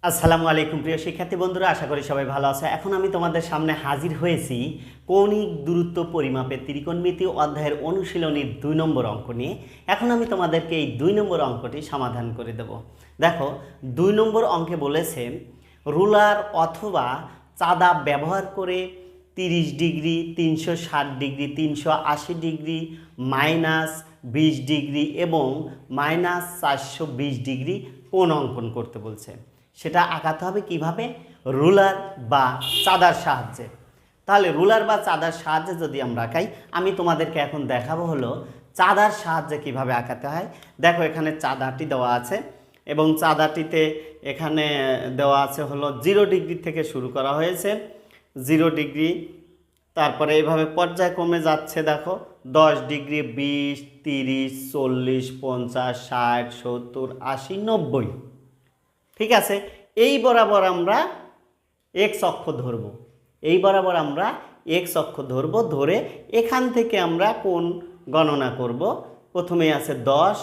আসসালামু আলাইকুম প্রিয় শিক্ষার্থী বন্ধুরা, আশা করি সবাই ভালো আছে। এখন আমি তোমাদের সামনে হাজির হয়েছি কৌণিক দূরত্ব পরিমাপের ত্রিকোণমিতি অধ্যায়ের অনুশীলনীর 2 নম্বর অঙ্ক নিয়ে। এখন আমি তোমাদেরকে এই 2 নম্বর অঙ্কটি সমাধান করে দেব। দেখো, 2 নম্বর অঙ্কে বলেছে রুলার অথবা চাঁদা ব্যবহার করে 30 ডিগ্রি, 360 ডিগ্রি, 380 ডিগ্রি, -20 ডিগ্রি এবং -420 ডিগ্রি কোণ অঙ্কন করতে বলছে। সেটা আঁকাতে হবে কিভাবে? রুলার বা চাঁদার সাহায্যে। তাহলে রুলার বা চাঁদার সাহায্যে যদি আমরা আঁকাই, আমি তোমাদেরকে এখন দেখাবো হলো চাঁদার সাহায্যে কিভাবে আঁকাতে হয়। দেখো, এখানে চাঁদাটি দেওয়া আছে এবং চাঁদাটিতে এখানে দেওয়া আছে হলো 0 ডিগ্রি থেকে শুরু করা হয়েছে, 0 ডিগ্রি। তারপরে এইভাবে পর্যায়ক্রমে যাচ্ছে। দেখো, 10 ডিগ্রি, 20, 30, 40, 50, 60, 70, 80, 90। ঠিক আছে, এই বরাবর আমরা এক্স অক্ষ ধরব, এই বরাবর আমরা এক্স অক্ষ ধরব। ধরে এখান থেকে আমরা কোণ গণনা করব। প্রথমে আছে 10,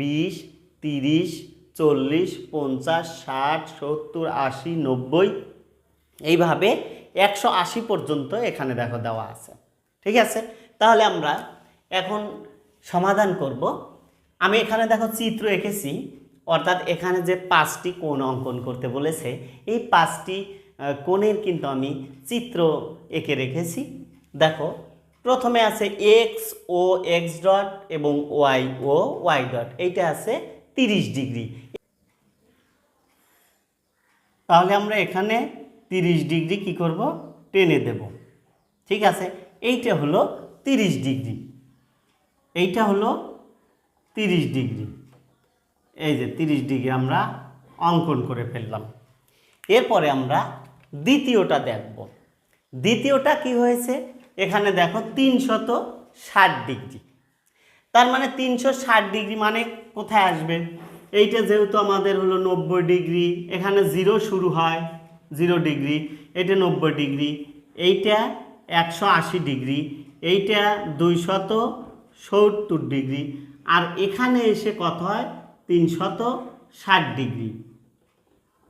20, 30, 40, 50, 60, 70, 80, 90, এইভাবে 180 পর্যন্ত এখানে দেখো দেওয়া আছে। ঠিক আছে, তাহলে আমরা এখন সমাধান করব। আমি এখানে দেখো চিত্র এঁকেছি, অর্থাৎ এখানে যে 5টি কোণ অঙ্কন করতে বলেছে, এই 5টি কোণের কিন্তু আমি চিত্র এঁকে রেখেছি। দেখো, প্রথমে আছে এক্স ও এক্স ডট এবং ওয়াই ও ওয়াই ডট, এইটা আছে 30 ডিগ্রি। তাহলে আমরা এখানে 30 ডিগ্রি কি করব? টেনে দেব। ঠিক আছে, এইটা হলো 30 ডিগ্রি, এইটা হলো 30 ডিগ্রি। এই যে 30 ডিগ্রি আমরা অঙ্কন করে ফেললাম। এরপরে আমরা দ্বিতীয়টা দেখব। দ্বিতীয়টা কি হয়েছে? এখানে দেখো 360 ডিগ্রি। তার মানে 360 ডিগ্রি মানে কোথায় আসবে? এইটা যেহেতু আমাদের হলো 90 ডিগ্রি, এখানে 0 শুরু হয়, 0 ডিগ্রি, এটা 90 ডিগ্রি, এইটা 180 ডিগ্রি, এইটা 270 ডিগ্রি, আর এখানে এসে কত হয়? 360 ডিগ্রি,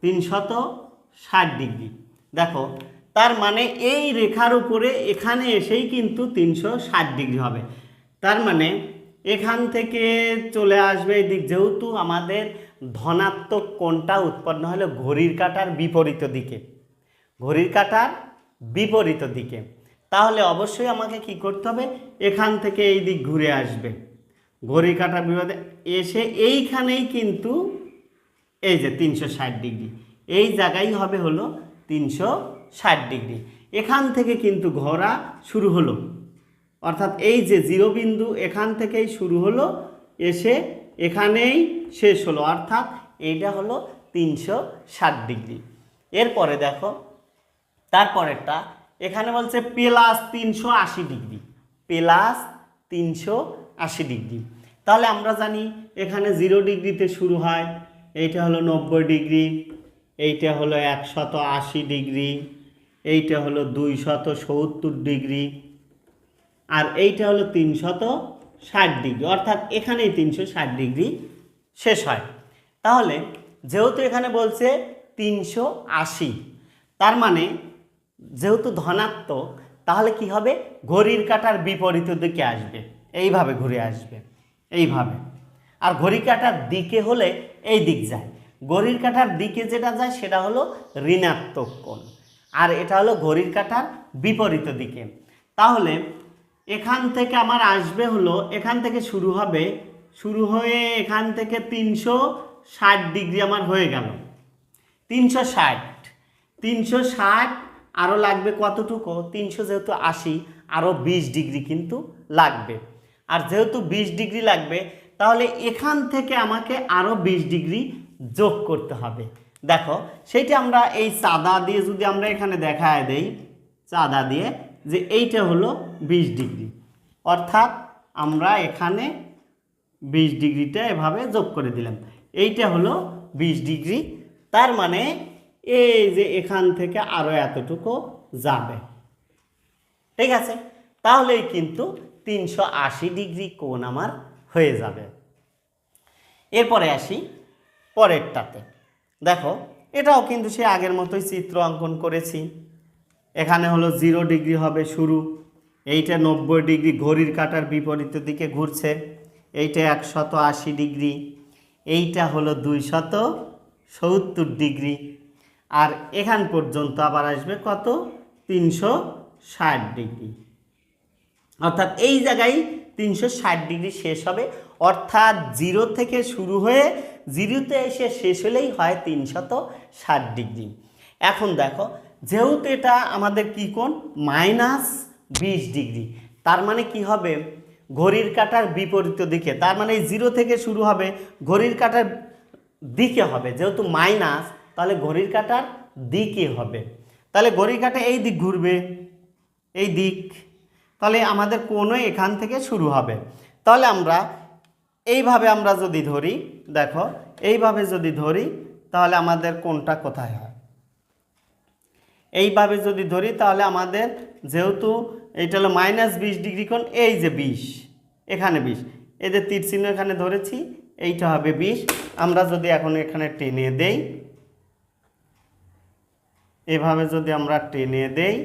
360 ডিগ্রি। দেখো, তার মানে এই রেখার উপরে এখানে এসেই কিন্তু 360 ডিগ্রি হবে। তার মানে এখান থেকে চলে আসবে এই দিক, যেহেতু আমাদের ধনাত্মক কোণটা উৎপন্ন হলো ঘড়ির কাঁটার বিপরীত দিকে, ঘড়ির কাঁটার বিপরীত দিকে, তাহলে অবশ্যই আমাকে কি করতে হবে? এখান থেকে এই দিক ঘুরে আসবে, ঘড়ির কাঁটার বিপরীতে এসে এইখানেই কিন্তু এই যে 360 ডিগ্রি, এই জায়গায় হবে হলো 360 ডিগ্রি। এখান থেকে কিন্তু ঘোরা শুরু হলো, অর্থাৎ এই যে 0 বিন্দু এখান থেকেই শুরু হলো, এসে এখানেই শেষ হলো, অর্থাৎ এইটা হলো 360 ডিগ্রি। এরপরে দেখো, তারপরেরটা এখানে বলছে প্লাস 380 ডিগ্রি, প্লাস 380 ডিগ্রি। তাহলে আমরা জানি এখানে 0 ডিগ্রিতে শুরু হয়, এইটা হলো 90 ডিগ্রি, এইটা হলো 180 ডিগ্রি, এইটা হলো 270 ডিগ্রি, আর এইটা হলো 360 ডিগ্রি, অর্থাৎ এখানেই 360 ডিগ্রি শেষ হয়। তাহলে যেহেতু এখানে বলছে 380, তার মানে যেহেতু ধনাত্মক, তাহলে কি হবে? ঘড়ির কাঁটার বিপরীত দিকে আসবে, এইভাবে ঘুরে আসবে, এইভাবে। আর ঘড়ির কাঁটার দিকে হলে এই দিক যায়, ঘড়ির কাঁটার দিকে যেটা যায় সেটা হলো ঋণাত্মক কোণ, আর এটা হলো ঘড়ির কাঁটার বিপরীত দিকে। তাহলে এখান থেকে আমার আসবে হলো, এখান থেকে শুরু হবে, শুরু হয়ে এখান থেকে 360 ডিগ্রি আমার হয়ে গেল। 360 আরও লাগবে কতটুকু? 300 যেহেতু 80, আরও 20 ডিগ্রি কিন্তু লাগবে। আর যেহেতু 20 ডিগ্রি লাগবে, তাহলে এখান থেকে আমাকে আরও 20 ডিগ্রি যোগ করতে হবে। দেখো, সেইটা আমরা এই চাঁদা দিয়ে যদি আমরা এখানে দেখায় দেই, চাঁদা দিয়ে, যে এইটা হলো 20 ডিগ্রি, অর্থাৎ আমরা এখানে 20 ডিগ্রিটা এভাবে যোগ করে দিলাম, এইটা হলো 20 ডিগ্রি। তার মানে এই যে এখান থেকে আরও এতটুকু যাবে। ঠিক আছে, তাহলেই কিন্তু 380 ডিগ্রি কোণ আমার হয়ে যাবে। এরপরে আসি পরেরটাতে। দেখো, এটাও কিন্তু সে আগের মতোই চিত্র অঙ্কন করেছি। এখানে হলো 0 ডিগ্রি হবে শুরু, এইটা 90 ডিগ্রি ঘড়ির কাঁটার বিপরীত দিকে ঘুরছে, এইটা 180 ডিগ্রি, এইটা হলো 270 ডিগ্রি, আর এখান পর্যন্ত আবার আসবে কত 360 ডিগ্রি। অর্থাৎ এই জায়গায় 360 ডিগ্রি শেষ হবে, অর্থাৎ 0 থেকে শুরু হয়ে 0তে এসে শেষ হলেই হয় 360 ডিগ্রি। এখন দেখো, যেহেতু এটা আমাদের কি কোণ -20 ডিগ্রি, তার মানে কি হবে ঘড়ির কাঁটার বিপরীত দিকে, তার মানে 0 থেকে শুরু হবে ঘড়ির কাঁটার দিকে হবে, যেহেতু মাইনাস তাহলে ঘড়ির কাঁটার দিকে হবে, তাহলে ঘড়ির কাঁটা এই দিক ঘুরবে, এই দিক, তাহলে আমাদের কোণ এখান থেকে শুরু হবে। তাহলে আমরা এইভাবে আমরা যদি ধরি, দেখো এইভাবে যদি ধরি তাহলে আমাদের কোণটা কোথায় হয়, এইভাবে যদি ধরি তাহলে আমাদের যেহেতু এইটা হলো -20 ডিগ্রি কোণ, এই যে 20 এখানে 20, এই যে তীর চিহ্ন এখানে ধরেছি, এইটা হবে 20। আমরা যদি এখন এখানে টেনে দেই, এভাবে যদি আমরা টেনে দেই,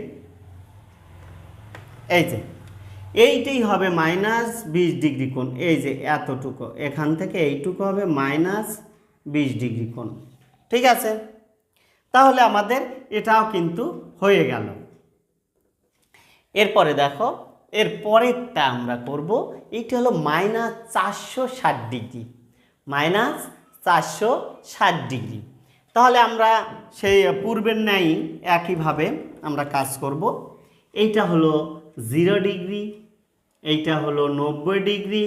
এই যে এইটাই হবে -20 ডিগ্রি কোণ, এই যে এতটুকু এখান থেকে এইটুকু হবে -20 ডিগ্রি কোণ। ঠিক আছে, তাহলে আমাদের এটাও কিন্তু হয়ে গেল। এরপরে দেখো, এর পরেরটা আমরা করব, এইটা হলো -460 ডিগ্রি, -460 ডিগ্রি। তাহলে আমরা সেই পূর্বের ন্যায় একইভাবে আমরা কাজ করব। এইটা হলো 0 ডিগ্রি, এইটা হলো 90 ডিগ্রি,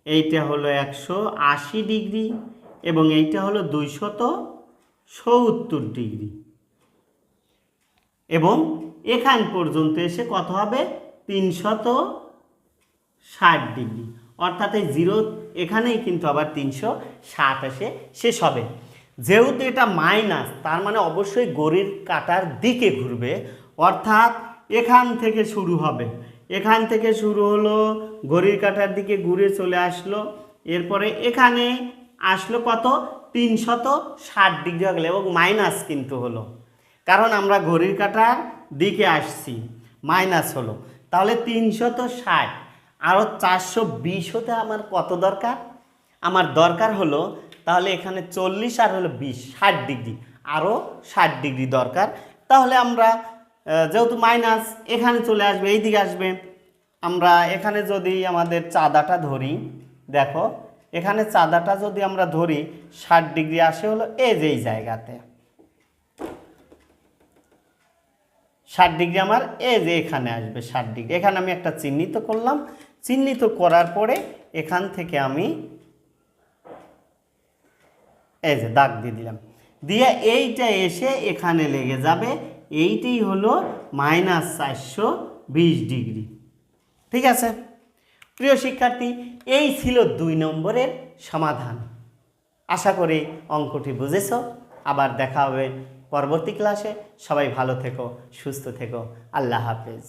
এইটা হলো 180 ডিগ্রি, এবং এইটা হলো 270 ডিগ্রি, এবং এখান পর্যন্ত এসে কত হবে 360 ডিগ্রি, অর্থাৎ এই 0 এখানেই কিন্তু আবার 360 এসে শেষ হবে। যেহেতু এটা মাইনাস, তার মানে অবশ্যই ঘড়ির কাঁটার দিকে ঘুরবে, অর্থাৎ এখান থেকে শুরু হবে, এখান থেকে শুরু হলো ঘড়ির কাঁটার দিকে ঘুরে চলে আসলো, এরপরে এখানে আসলো কত 360 ডিগ্রি হয়ে গেল, এবং মাইনাস কিন্তু হলো, কারণ আমরা ঘড়ির কাঁটার দিকে আসছি, মাইনাস হলো। তাহলে 360 আরও 420 হতে আমার কত দরকার, আমার দরকার হলো তাহলে এখানে 40 আর হলো 20, 60 ডিগ্রি, আরও 60 ডিগ্রি দরকার। তাহলে আমরা যেহেতু মাইনাস এখানে চলে আসবে, এই দিকে আসবে, আমরা এখানে যদি আমাদের চাঁদাটা ধরি, দেখো এখানে চাঁদাটা যদি আমরা ধরি 60 ডিগ্রি আসে হলো এই যে এই জায়গাতে, 60 ডিগ্রি আমার এই যে এখানে আসবে 60 ডিগ্রি, এখানে আমি একটা চিহ্নিত করলাম, চিহ্নিত করার পরে এখান থেকে আমি এই যে দাগ দিয়ে দিলাম, দিয়ে এইটা এসে এখানে লেগে যাবে, এইটাই হলো -420 ডিগ্রি। ঠিক আছে প্রিয় শিক্ষার্থী, এই ছিল 2 নম্বরের সমাধান। আশা করি অঙ্কটি বুঝেছো। আবার দেখা হবে পরবর্তী ক্লাসে। সবাই ভালো থেকো, সুস্থ থেকো, আল্লাহ হাফেজ।